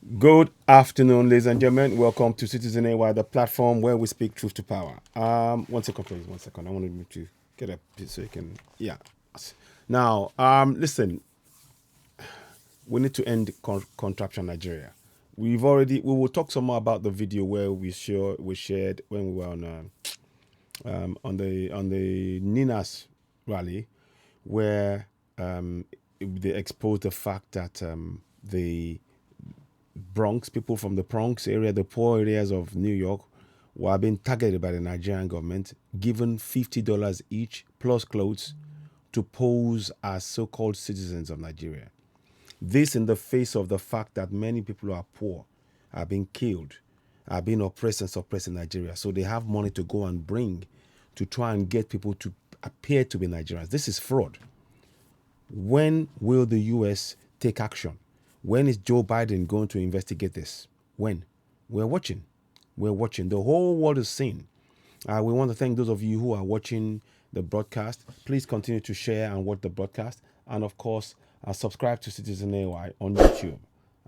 Good afternoon, ladies and gentlemen. Welcome to Citizen AY, the platform where we speak truth to power. One second, please. 1 second. I wanted to get a piece so you can, yeah. Now, listen. We need to end contraption Nigeria. We will talk some more about the video where we shared when we were on the Ninas rally, where they exposed the fact that the people from the Bronx area, the poor areas of New York, were being targeted by the Nigerian government, given $50 each plus clothes to pose as so-called citizens of Nigeria. This in the face of the fact that many people who are poor are being killed, are being oppressed and suppressed in Nigeria. So they have money to go and bring to try and get people to appear to be Nigerians. This is fraud. When will the US take action? When is Joe Biden going to investigate this? When? We're watching. We're watching. The whole world is seeing. We want to thank those of you who are watching the broadcast. Please continue to share and watch the broadcast. And of course, subscribe to Citizen AY on YouTube.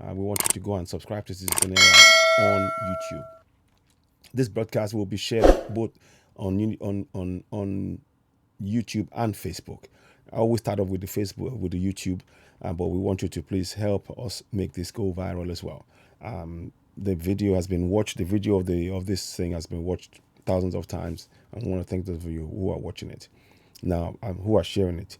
We want you to go and subscribe to Citizen AY on YouTube. This broadcast will be shared both on YouTube and Facebook. I always start off with the Facebook, with the YouTube, but we want you to please help us make this go viral as well. The video has been watched. The video of this thing has been watched thousands of times. I want to thank those of you who are watching it now, who are sharing it.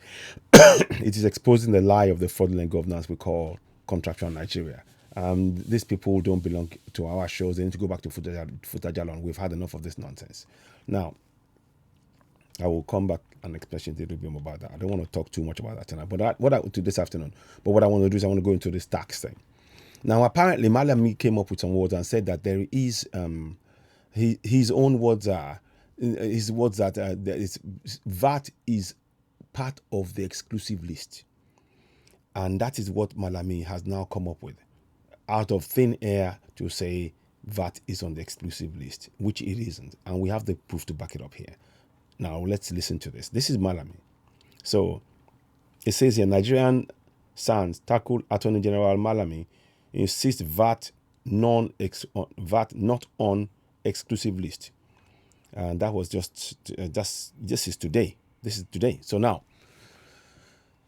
It is exposing the lie of the fraudulent governance we call contractual Nigeria. These people don't belong to our shows. They need to go back to Futajalon. We've had enough of this nonsense. Now, I will come back and explain a little bit more about that. I don't want to talk too much about that tonight, but what I do this afternoon. But what I want to do is I want to go into this tax thing. Now, apparently, Malami came up with some words and said that there is his own words are his words that VAT is part of the exclusive list, and that is what Malami has now come up with, out of thin air, to say VAT is on the exclusive list, which it isn't, and we have the proof to back it up here. Now let's listen to this. This is Malami. So it says here, Nigerian SANS tackled Attorney General Malami, insists VAT not on exclusive list. And that was just this is today. This is today. So now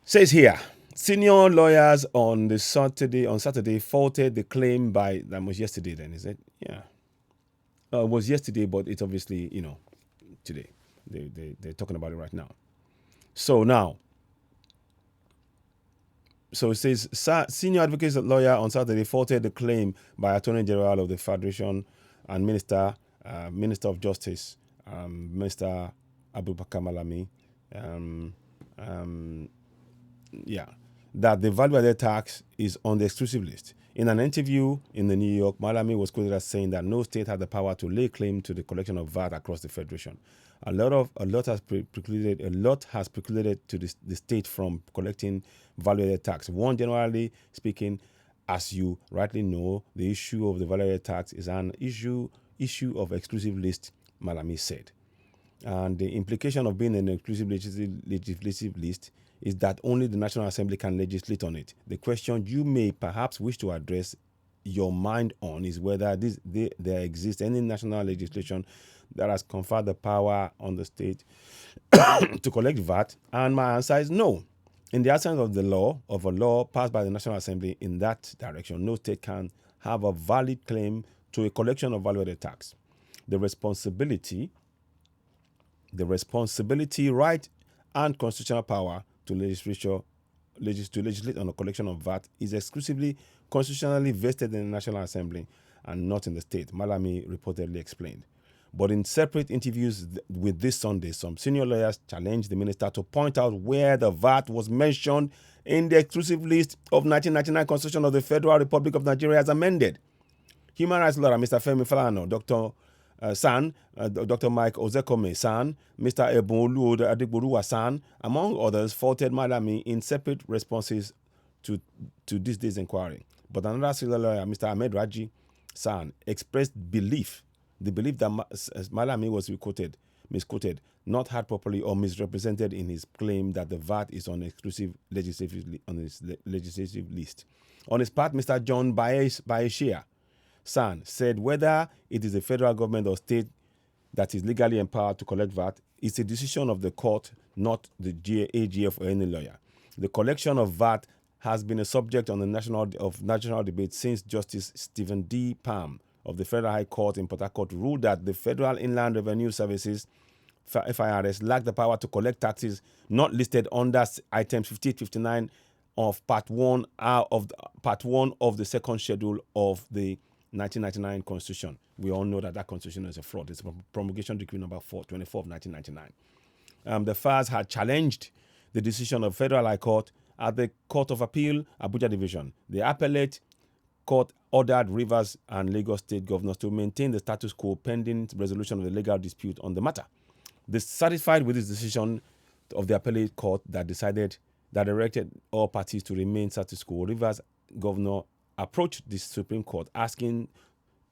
says here, senior lawyers on Saturday faulted the claim by, that was yesterday then, is it? Yeah. It was yesterday, but it's obviously, today. They're talking about it right now. So now, so it says, senior advocates lawyer on Saturday faulted the claim by Attorney General of the Federation and Minister of Justice, Mr. Abubakar Malami, that the value-added tax is on the exclusive list. In an interview in the New York, Malami was quoted as saying that no state had the power to lay claim to the collection of VAT across the federation. A lot has precluded to the state from collecting value-added tax. One, generally speaking, as you rightly know, the issue of the value-added tax is an issue of exclusive list, Malami said. And the implication of being an exclusive legislative list is that only the National Assembly can legislate on it. The question you may perhaps wish to address your mind on is whether there exists any national legislation that has conferred the power on the state to collect VAT, and my answer is no. In the absence of a law passed by the National Assembly in that direction, no state can have a valid claim to a collection of value-added tax. The responsibility, right, and constitutional power to legislate on a collection of VAT is exclusively constitutionally vested in the National Assembly and not in the state, Malami reportedly explained. But in separate interviews with this Sunday, some senior lawyers challenged the minister to point out where the VAT was mentioned in the exclusive list of 1999 Constitution of the Federal Republic of Nigeria as amended. Human rights lawyer Mr. Femi Falana, Dr. San, Dr. Mike Ozekome San, Mr. Ebonolu Adigboruwa San, among others, faulted Malami in separate responses to this day's inquiry. But another senior lawyer, Mr. Ahmed Raji San, expressed the belief that Malami was misquoted, not heard properly, or misrepresented in his claim that the VAT is on exclusive legislative list. On his part, Mr. John Baeshia San said whether it is the federal government or state that is legally empowered to collect VAT is a decision of the court, not the AGF or any lawyer. The collection of VAT has been a subject on the national debate since Justice Stephen D. Palm of the Federal High Court in Port Harcourt ruled that the Federal Inland Revenue Services FIRS lack the power to collect taxes not listed under items 5859 of Part 1 of the second schedule of the 1999 Constitution. We all know that Constitution is a fraud. It's a promulgation decree number 424 of 1999. The FIRS had challenged the decision of Federal High Court at the Court of Appeal, Abuja Division. The appellate court ordered Rivers and Lagos state governors to maintain the status quo pending resolution of the legal dispute on the matter. Dissatisfied with this decision of the appellate court that directed all parties to remain status quo, Rivers governor approached the Supreme Court asking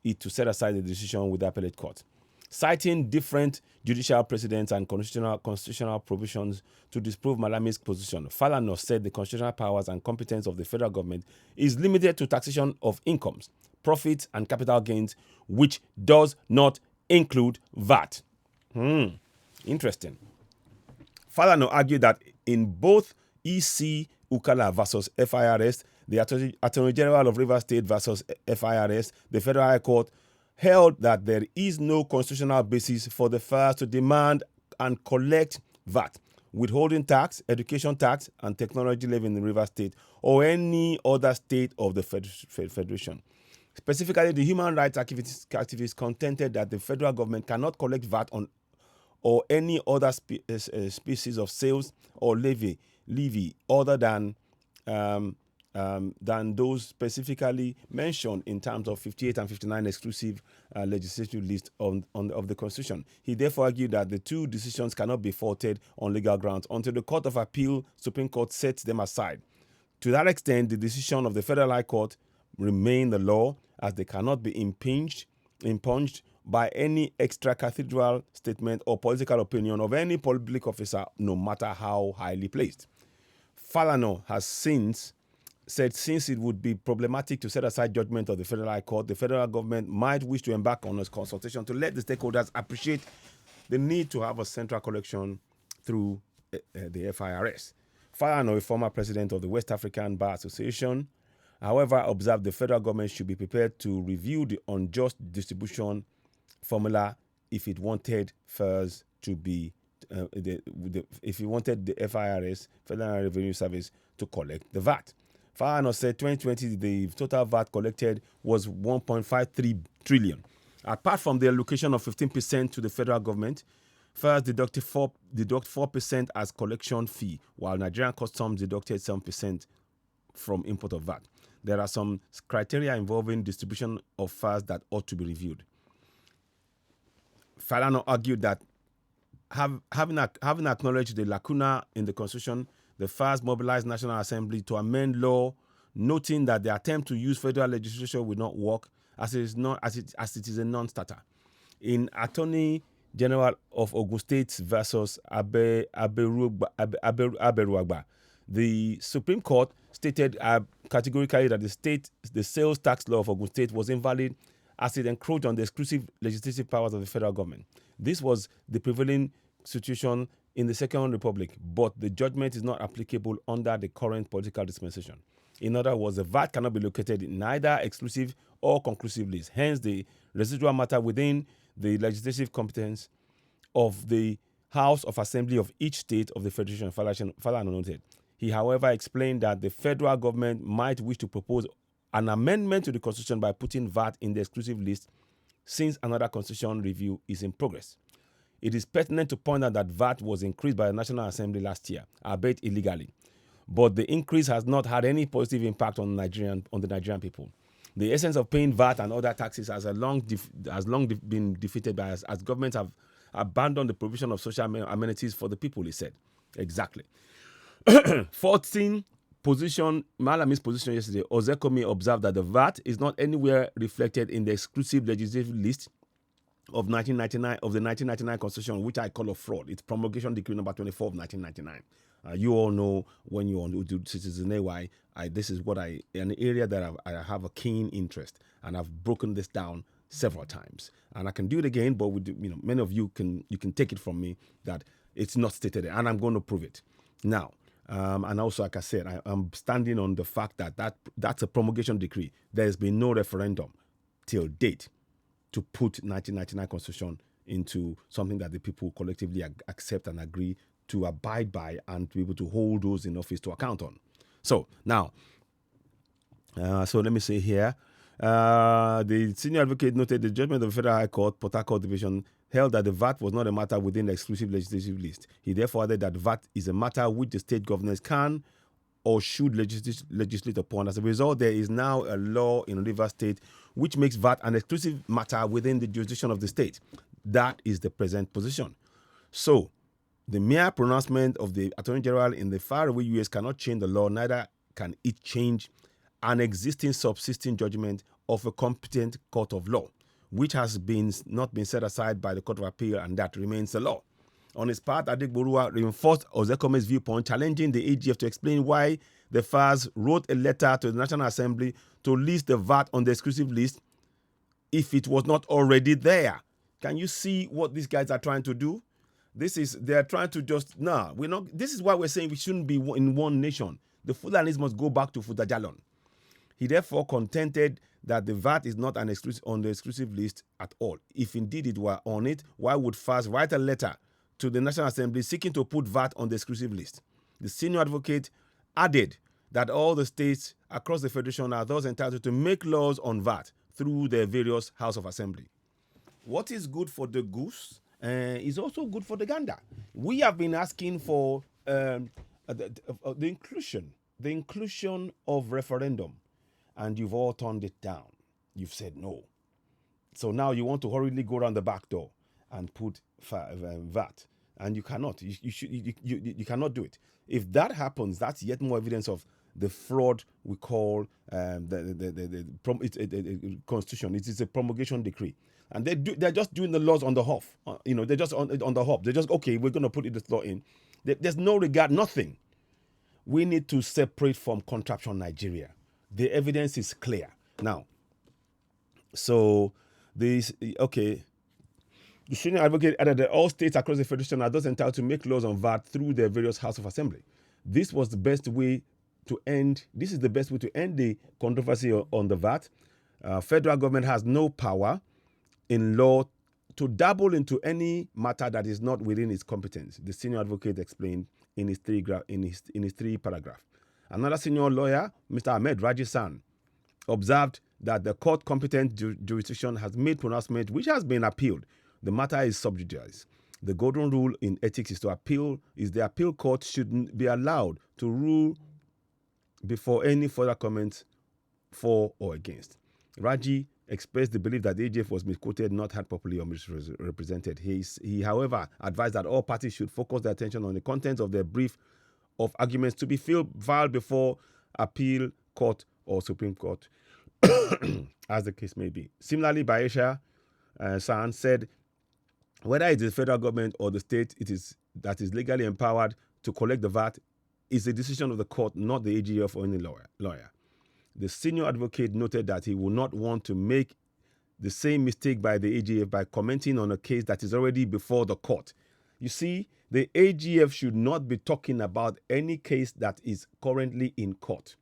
it to set aside the decision with the appellate court. Citing different judicial precedents and constitutional provisions to disprove Malami's position, Falana said the constitutional powers and competence of the federal government is limited to taxation of incomes, profits, and capital gains, which does not include VAT. Interesting. Falana argued that in both EC Ukala versus FIRS, the Attorney General of Rivers State versus FIRS, the Federal High Court held that there is no constitutional basis for the FIRS to demand and collect VAT, withholding tax, education tax, and technology levy in the Rivers State or any other state of the Federation. Specifically, the human rights activists contended that the federal government cannot collect VAT on or any other species of sales or levy other than those specifically mentioned in terms of 58 and 59 exclusive legislative list of the Constitution. He therefore argued that the two decisions cannot be faulted on legal grounds until the Court of Appeal, Supreme Court, sets them aside. To that extent, the decision of the Federal High Court remain the law, as they cannot be impunged by any extra-cathedral statement or political opinion of any public officer, no matter how highly placed. Falana has since it would be problematic to set aside judgment of the Federal High Court, the federal government might wish to embark on a consultation to let the stakeholders appreciate the need to have a central collection through the FIRS. Falana, a former president of the West African Bar Association, however, observed the federal government should be prepared to review the unjust distribution formula if it wanted FIRS to be if it wanted the FIRS, Federal Revenue Service, to collect the VAT. Falana said 2020 the total VAT collected was 1.53 trillion. Apart from the allocation of 15% to the federal government, FIRS deduct 4% as collection fee, while Nigerian Customs deducted 7% from import of VAT. There are some criteria involving distribution of FIRS that ought to be reviewed. Falana argued that having acknowledged the lacuna in the Constitution, the FIRS mobilized National Assembly to amend law, noting that the attempt to use federal legislation will not work as it is a non-starter. In Attorney General of Ogun State versus Aberuagba, the Supreme Court stated categorically that the sales tax law of Ogun State was invalid as it encroached on the exclusive legislative powers of the federal government. This was the prevailing situation in the Second Republic, but the judgment is not applicable under the current political dispensation. In other words, the VAT cannot be located in either exclusive or conclusive list. Hence, the residual matter within the legislative competence of the House of Assembly of each state of the Federation, Falana noted. He, however, explained that the federal government might wish to propose an amendment to the Constitution by putting VAT in the exclusive list since another Constitution review is in progress. It is pertinent to point out that VAT was increased by the National Assembly last year, albeit illegally. But the increase has not had any positive impact on the Nigerian people. The essence of paying VAT and other taxes has long been defeated as governments have abandoned the provision of social amenities for the people, he said. Exactly. 14 position, Malami's position yesterday, Ozekomi observed that the VAT is not anywhere reflected in the exclusive legislative list of 1999 of the 1999 Constitution, which I call a fraud. It's promulgation decree number 24 of 1999. You all know when you're on Citizen AY, this is an area that I have a keen interest, and I've broken this down several times, and I can do it again. But many of you can take it from me that it's not stated there, and I'm going to prove it now. And also, like I said, I'm standing on the fact that's a promulgation decree. There's been no referendum till date to put 1999 Constitution into something that the people collectively accept and agree to abide by, and to be able to hold those in office to account on. So now, so let me say here, the senior advocate noted the judgment of the Federal High Court, Port Harcourt Division, held that the VAT was not a matter within the exclusive legislative list. He therefore added that VAT is a matter which the state governors can or should legislate upon. As a result, there is now a law in Rivers State which makes VAT an exclusive matter within the jurisdiction of the state. That is the present position. So, the mere pronouncement of the Attorney General in the faraway US cannot change the law, neither can it change an existing subsisting judgment of a competent court of law, which has not been set aside by the Court of Appeal, and that remains the law. On his part, Adegborua reinforced Ozekome's viewpoint, challenging the AGF to explain why the FARS wrote a letter to the National Assembly to list the VAT on the exclusive list if it was not already there. Can you see what these guys are trying to do? They are trying to just, we're not, this is why we're saying we shouldn't be in one nation. The Fulanis must go back to Fudajalon. He therefore contended that the VAT is not on the exclusive list at all. If indeed it were on it, why would FARS write a letter to the National Assembly seeking to put VAT on the exclusive list? The senior advocate added that all the states across the Federation are thus entitled to make laws on VAT through their various House of Assembly. What is good for the goose is also good for the gander. We have been asking for the inclusion of referendum, and you've all turned it down. You've said no. So now you want to hurriedly go around the back door and put VAT, and you cannot. You cannot do it. If that happens, that's yet more evidence of the fraud we call the Constitution. It is a promulgation decree, and they're just doing the laws on the hop. They're just on the hop. They're just, okay, we're going to put this law in. There's no regard, nothing. We need to separate from contraption Nigeria. The evidence is clear now. So the senior advocate added that all states across the Federation are thus entitled to make laws on VAT through their various House of Assembly. This is the best way to end the controversy on the VAT. Federal government has no power in law to dabble into any matter that is not within its competence, the senior advocate explained in his three paragraph. Another senior lawyer, Mr. Ahmed Raji-san, observed that the court competent jurisdiction has made pronouncement which has been appealed. The matter is sub judice. The golden rule in ethics is the appeal court shouldn't be allowed to rule before any further comments for or against. Raji expressed the belief that the AGF was misquoted, not heard properly, or misrepresented. He, however, advised that all parties should focus their attention on the contents of their brief of arguments to be filed before appeal court or Supreme Court, as the case may be. Similarly, Baisha San said, whether it is the federal government or the state that is legally empowered to collect the VAT is a decision of the court, not the AGF or any lawyer. The senior advocate noted that he would not want to make the same mistake by the AGF by commenting on a case that is already before the court. You see, the AGF should not be talking about any case that is currently in court.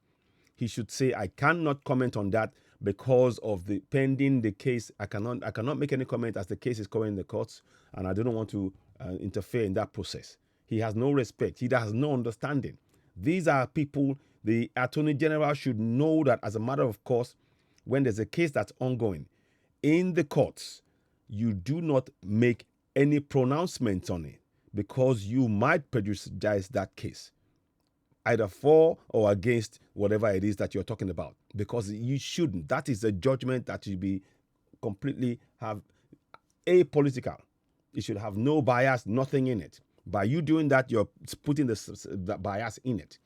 He should say, I cannot comment on that because of the pending the case. I cannot make any comment as the case is currently in the courts, and I don't want to interfere in that process. He has no respect. He has no understanding. These are people, the Attorney General should know that as a matter of course, when there's a case that's ongoing in the courts, you do not make any pronouncements on it because you might prejudice that case, either for or against whatever it is that you're talking about, because you shouldn't. That is a judgment that should be completely have apolitical. It should have no bias, nothing in it. By you doing that, you're putting the bias in it.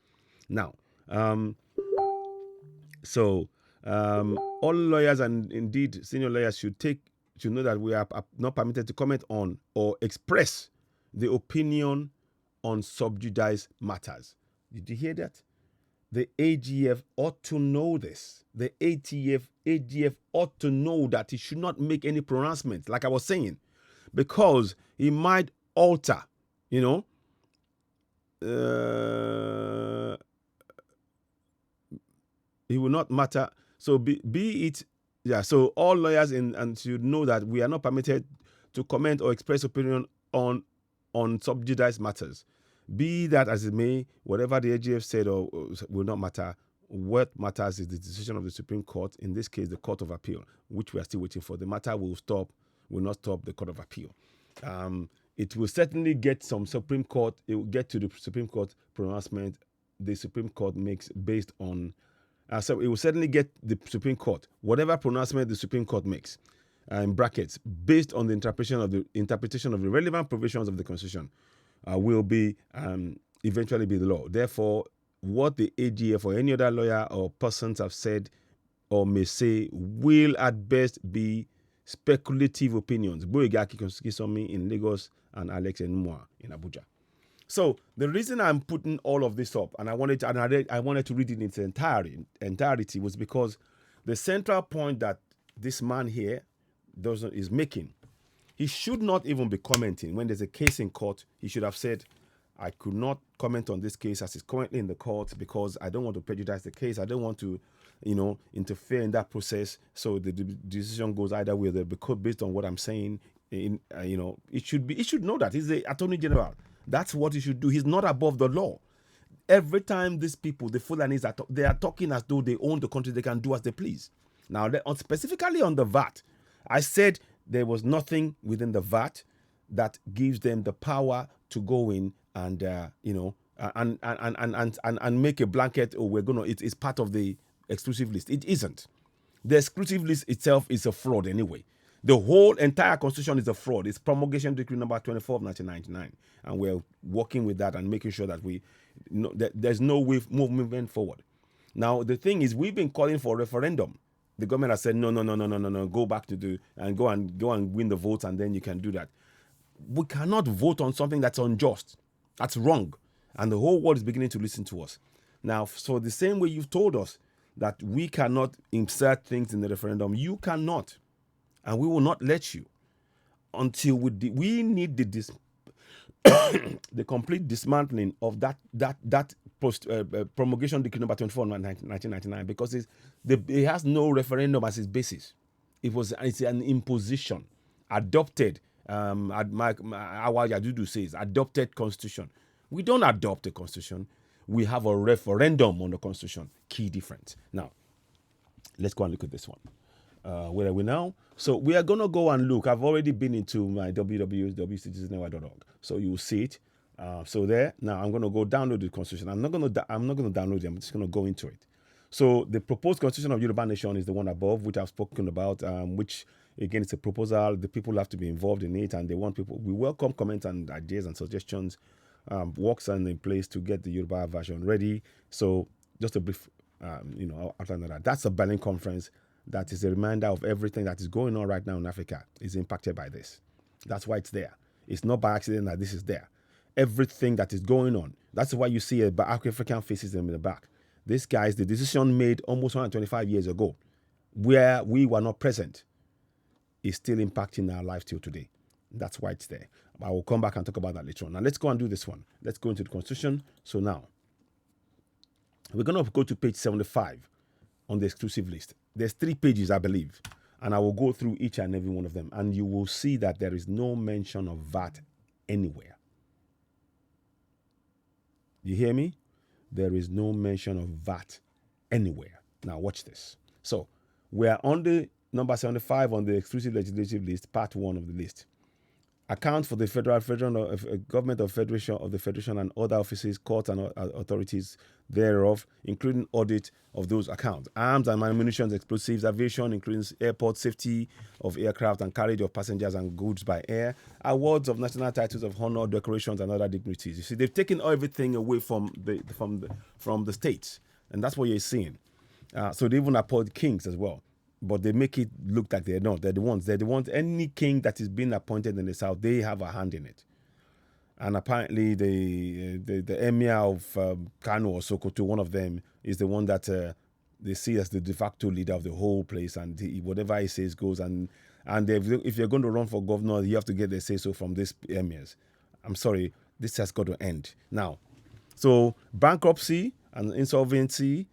Now, all lawyers and indeed senior lawyers should know that we are not permitted to comment on or express the opinion on subjudice matters. Did you hear that? The AGF ought to know this. The AGF ought to know that he should not make any pronouncement, like I was saying, because he might alter, you know, it will not matter. So be it, yeah. So all lawyers and should know that we are not permitted to comment or express opinion on subjudice matters. Be that as it may, whatever the AGF said or will not matter. What matters is the decision of the Supreme Court, in this case, the Court of Appeal, which we are still waiting for. The matter will not stop the Court of Appeal. It will certainly get some Supreme Court, it will get to the Supreme Court pronouncement the Supreme Court makes based on, so it will certainly get the Supreme Court, whatever pronouncement the Supreme Court makes, in brackets, based on the interpretation of the relevant provisions of the Constitution, will be eventually be the law. Therefore, what the AGF or any other lawyer or persons have said or may say will at best be speculative opinions. Boyegaki Konsukisomi in Lagos and Alex Enumwa in Abuja. So the reason I'm putting all of this up, and I wanted to read it in its entirety, was because the central point that this man here is making, he should not even be commenting when there's a case in court. He should have said, I could not comment on this case as it's currently in the court because I don't want to prejudice the case. I don't want to, interfere in that process. So the decision goes either way. Because based on what I'm saying, it should know that he's the Attorney General. That's what he should do. He's not above the law. Every time these people, the Fulanis, they are talking as though they own the country, they can do as they please. Now, specifically on the VAT, I said there was nothing within the VAT that gives them the power to go in and and make a blanket. Oh, it's part of the exclusive list. It isn't. The exclusive list itself is a fraud anyway. The whole entire constitution is a fraud. It's promulgation decree number 24 of 1999, and we're working with that and making sure that there's no way movement forward. Now the thing is, we've been calling for a referendum. The government has said no. Go back to go and win the votes, and then you can do that. We cannot vote on something that's unjust. That's wrong, and the whole world is beginning to listen to us. Now, so the same way you've told us that we cannot insert things in the referendum, you cannot. And we will not let you until we need the complete dismantling of that promulgation decree number 24 of 1999, because it has no referendum as its basis. It's an imposition adopted. Awa Yadudu says adopted constitution. We don't adopt a constitution. We have a referendum on the constitution. Key difference. Now, let's go and look at this one. Where are we now? So we are going to go and look. I've already been into my www.citizennetwork.org. So you will see it. So there. Now I'm going to go download the constitution. I'm not going to download it. I'm just going to go into it. So the proposed constitution of Yoruba Nation is the one above, which I've spoken about, which again, it's a proposal. The people have to be involved in it, and they want people. We welcome comments and ideas and suggestions. Works are in place to get the Yoruba version ready. So just a brief, outline that. That's a Berlin conference. That is a reminder of everything that is going on right now in Africa is impacted by this. That's why it's there. It's not by accident that this is there. Everything that is going on. That's why you see African faces in the back. These guys, the decision made almost 125 years ago, where we were not present, is still impacting our lives till today. That's why it's there. I will come back and talk about that later on. Now let's go and do this one. Let's go into the Constitution. So now, we're going to go to page 75 on the exclusive list. There's 3 pages, I believe, and I will go through each and every one of them, and you will see that there is no mention of VAT anywhere. You hear me? There is no mention of VAT anywhere. Now watch this. So we are on the number 75 on the exclusive legislative list, part 1 of the list. Account for the federal government of the federation and other offices, courts and authorities thereof, including audit of those accounts. Arms and ammunition, explosives, aviation, including airport safety of aircraft and carriage of passengers and goods by air, awards of national titles of honor, decorations, and other dignities. You see, they've taken everything away from the states, and that's what you're seeing. So they even appoint kings as well. But they make it look like they're not. They're the ones. Any king that is being appointed in the South, they have a hand in it. And apparently, the emir of Kano or Sokoto, one of them, is the one that they see as the de facto leader of the whole place, and whatever he says goes. And if you're going to run for governor, you have to get the say so from these emirs. I'm sorry, this has got to end now. So bankruptcy and insolvency,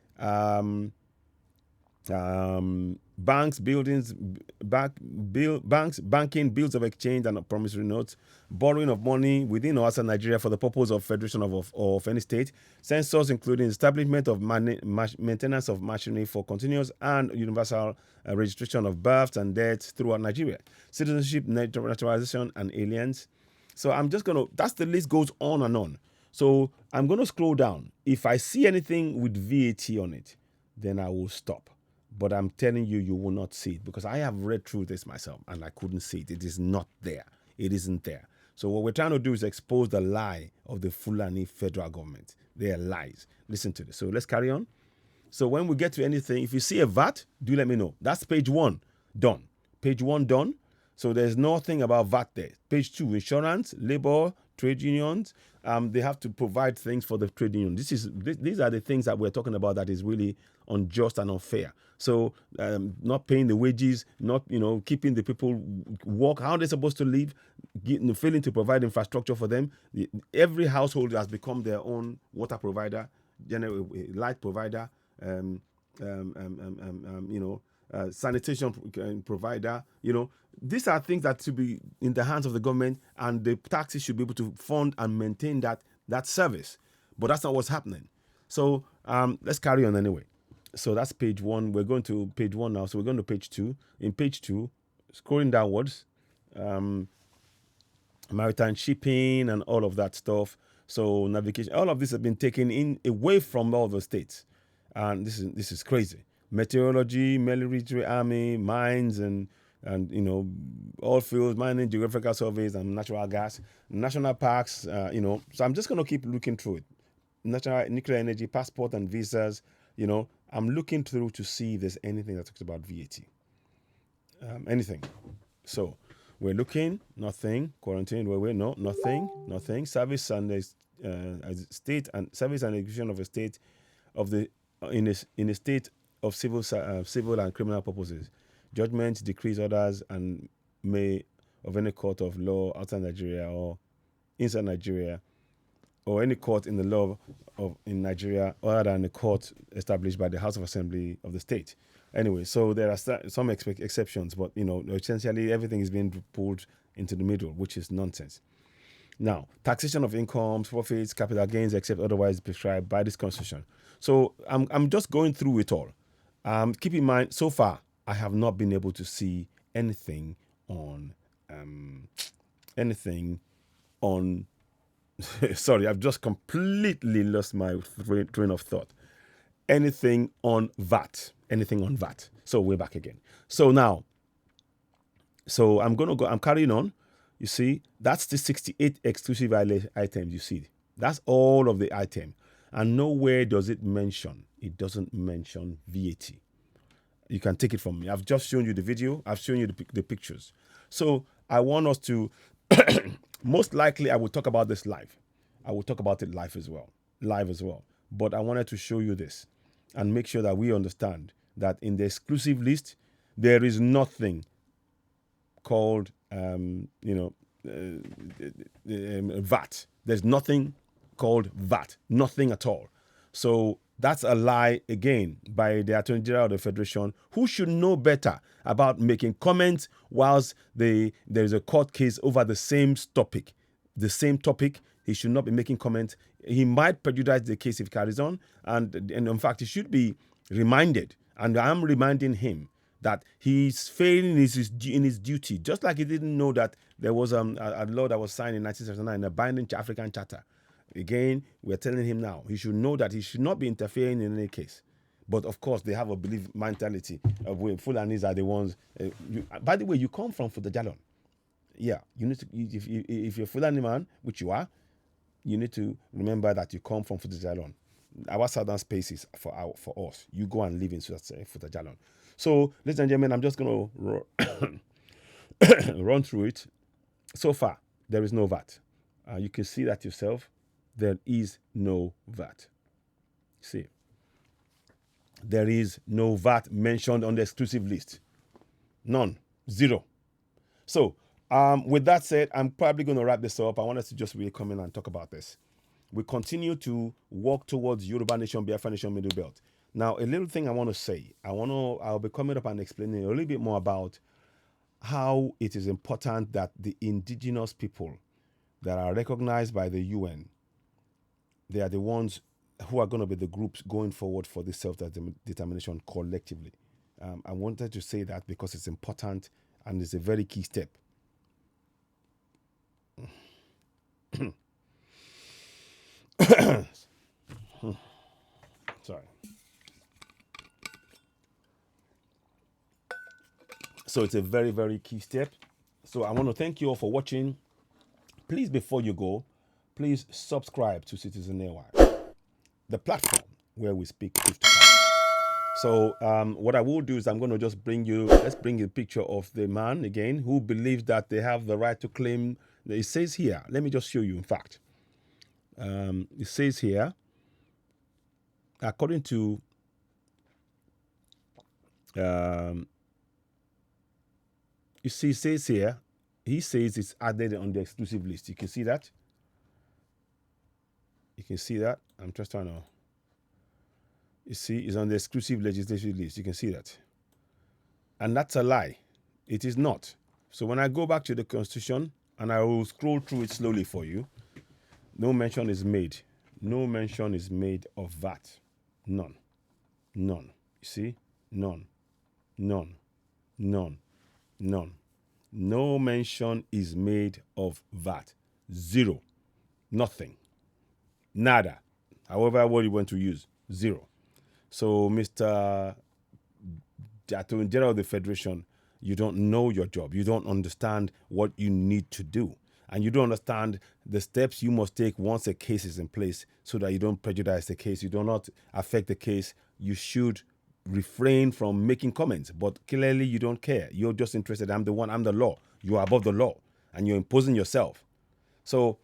banks, buildings, banks, banking, bills of exchange and promissory notes, borrowing of money within or outside Nigeria for the purpose of federation of any state, censors including establishment of maintenance of machinery for continuous and universal registration of births and deaths throughout Nigeria, citizenship, naturalization, and aliens. So I'm just going to, that's the list goes on and on. So I'm going to scroll down. If I see anything with VAT on it, then I will stop. But I'm telling you, you will not see it because I have read through this myself and I couldn't see it. It is not there. It isn't there. So what we're trying to do is expose the lie of the Fulani federal government. They are lies. Listen to this. So let's carry on. So when we get to anything, if you see a VAT, do let me know. That's page 1, done. Page 1 done. So there's nothing about VAT there. Page 2, insurance, labor, trade unions. They have to provide things for the trade union. These are the things that we're talking about that is really unjust and unfair. So not paying the wages, not keeping the people work. How are they supposed to live? Failing to provide infrastructure for them. Every household has become their own water provider, general light provider. Sanitation provider. These are things that should be in the hands of the government, and the taxes should be able to fund and maintain that service. But that's not what's happening. So let's carry on anyway. So that's page 1. We're going to page 1 now. So we're going to page 2. In page 2, scrolling downwards, maritime shipping and all of that stuff. So navigation, all of this has been taken in away from all the states. And this is crazy. Meteorology, military, army, mines, and oil fields, mining, geographical surveys, and natural gas, national parks. So I'm just going to keep looking through it. National nuclear energy, passport and visas. I'm looking through to see if there's anything that talks about VAT. Anything. So we're looking, nothing. Quarantine, no, nothing. Service and state and service and execution of a state of the in a state of civil and criminal purposes, judgments, decrees, orders, and may of any court of law outside Nigeria or inside Nigeria, or any court in the law in Nigeria other than the court established by the House of Assembly of the state. Anyway, so there are some exceptions, but essentially everything is being pulled into the middle, which is nonsense. Now, taxation of incomes, profits, capital gains, except otherwise prescribed by this constitution. So I'm just going through it all. Keep in mind, so far I have not been able to see anything on sorry, I've just completely lost my train of thought. Anything on VAT. So we're back again. So now, I'm carrying on. You see, that's the 68 exclusive items you see. That's all of the item. And nowhere does it doesn't mention VAT. You can take it from me. I've just shown you the video. I've shown you the pictures. So I want us to, most likely I will talk about this live. I will talk about it live as well. But I wanted to show you this and make sure that we understand that in the exclusive list, there is nothing called VAT. There's nothing called VAT. Nothing at all. So that's a lie again by the Attorney General of the Federation, who should know better about making comments whilst there's a court case over the same topic. He should not be making comments. He might prejudice the case if it carries on. And in fact, he should be reminded. And I'm reminding him that he's failing in his duty, just like he didn't know that there was a law that was signed in 1979, a binding African charter. Again, we're telling him now, he should know that he should not be interfering in any case. But of course, they have a belief mentality of where Fulanis are the ones. By the way, you come from Futajalon. Yeah, you need to, if you're a Fulani man, which you are, you need to remember that you come from Futajalon. Our southern space is for us. You go and live in Futajalon. So, ladies and gentlemen, I'm just going to run through it. So far, there is no VAT. You can see that yourself. There is no VAT. See, there is no VAT mentioned on the exclusive list. None. Zero. So, with that said, I'm probably going to wrap this up. I want us to just really come in and talk about this. We continue to walk towards Yoruba Nation, Biafra Nation, Middle Belt. Now, a little thing I want to say. I'll be coming up and explaining a little bit more about how it is important that the indigenous people that are recognized by the UN, they are the ones who are going to be the groups going forward for this self-determination collectively. I wanted to say that because it's important and it's a very key step. Sorry. So it's a very, very key step. So I want to thank you all for watching. Please, before you go, please subscribe to Citizen AY, the platform where we speak truth to power. So what I will do is I'm going to just let's bring you a picture of the man again who believes that they have the right to claim. It says here, let me just show you, in fact. It says here, according to you see, it says here, he says it's added on the exclusive list. You can see that. You can see that. I'm just trying to. You see, it's on the exclusive legislative list. You can see that. And that's a lie. It is not. So when I go back to the Constitution, and I will scroll through it slowly for you, no mention is made. No mention is made of VAT. None. None. You see? None. None. None. None. No mention is made of VAT. Zero. Nothing. Nada. However, what you want to use. Zero. So, Mr. Attorney General of the Federation, you don't know your job. You don't understand what you need to do. And you don't understand the steps you must take once a case is in place so that you don't prejudice the case. You do not affect the case. You should refrain from making comments. But clearly, you don't care. You're just interested. I'm the one. I'm the law. You are above the law. And you're imposing yourself. So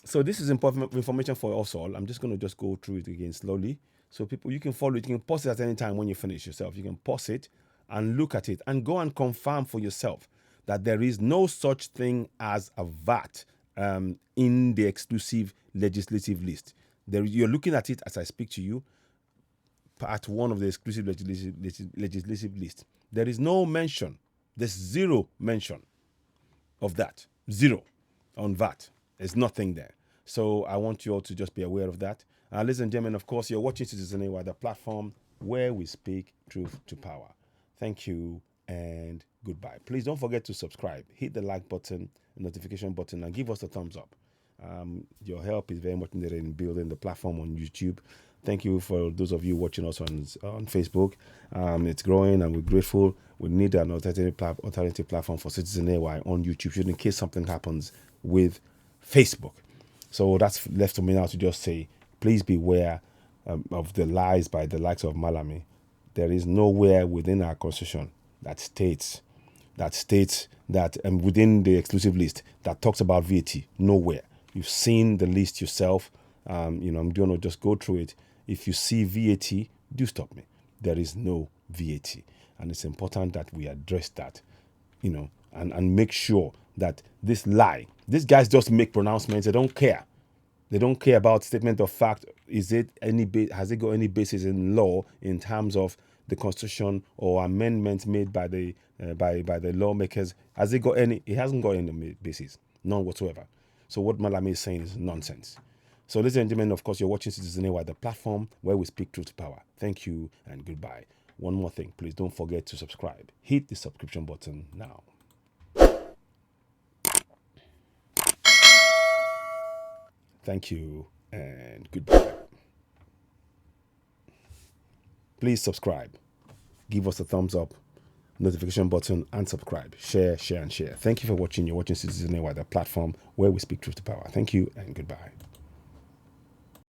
this is important information for us all. I'm just going to go through it again slowly. So people, you can follow it. You can pause it at any time when you finish yourself. You can pause it and look at it and go and confirm for yourself that there is no such thing as a VAT in the exclusive legislative list. You're looking at it as I speak to you, part one of the exclusive legislative list. There is no mention. There's zero mention of that. Zero on VAT. There's nothing there. So I want you all to just be aware of that. Ladies and gentlemen, of course, you're watching Citizen AY, the platform where we speak truth to power. Thank you and goodbye. Please don't forget to subscribe. Hit the like button, notification button, and give us a thumbs up. Your help is very much needed in building the platform on YouTube. Thank you for those of you watching us on Facebook. It's growing and we're grateful. We need an alternative platform for Citizen AY on YouTube, in case something happens with Facebook. So that's left to me now to just say, please beware of the lies by the likes of Malami. There is nowhere within our constitution that states that within the exclusive list that talks about VAT. Nowhere. You've seen the list yourself. I'm going to just go through it. If you see VAT, do stop me. There is no VAT. And it's important that we address that, and make sure that this lie, these guys just make pronouncements. They don't care. They don't care about statement of fact. Has it got any basis in law in terms of the Constitution or amendments made by the lawmakers? Has it got any? It hasn't got any basis, none whatsoever. So what Malami is saying is nonsense. So, ladies and gentlemen, of course, you're watching Citizen AY, the platform where we speak truth to power. Thank you and goodbye. One more thing, please don't forget to subscribe. Hit the subscription button now. Thank you and goodbye. Please subscribe. Give us a thumbs up, notification button, and subscribe. Share, and share. Thank you for watching. You're watching Citizen AY, the platform where we speak truth to power. Thank you and goodbye.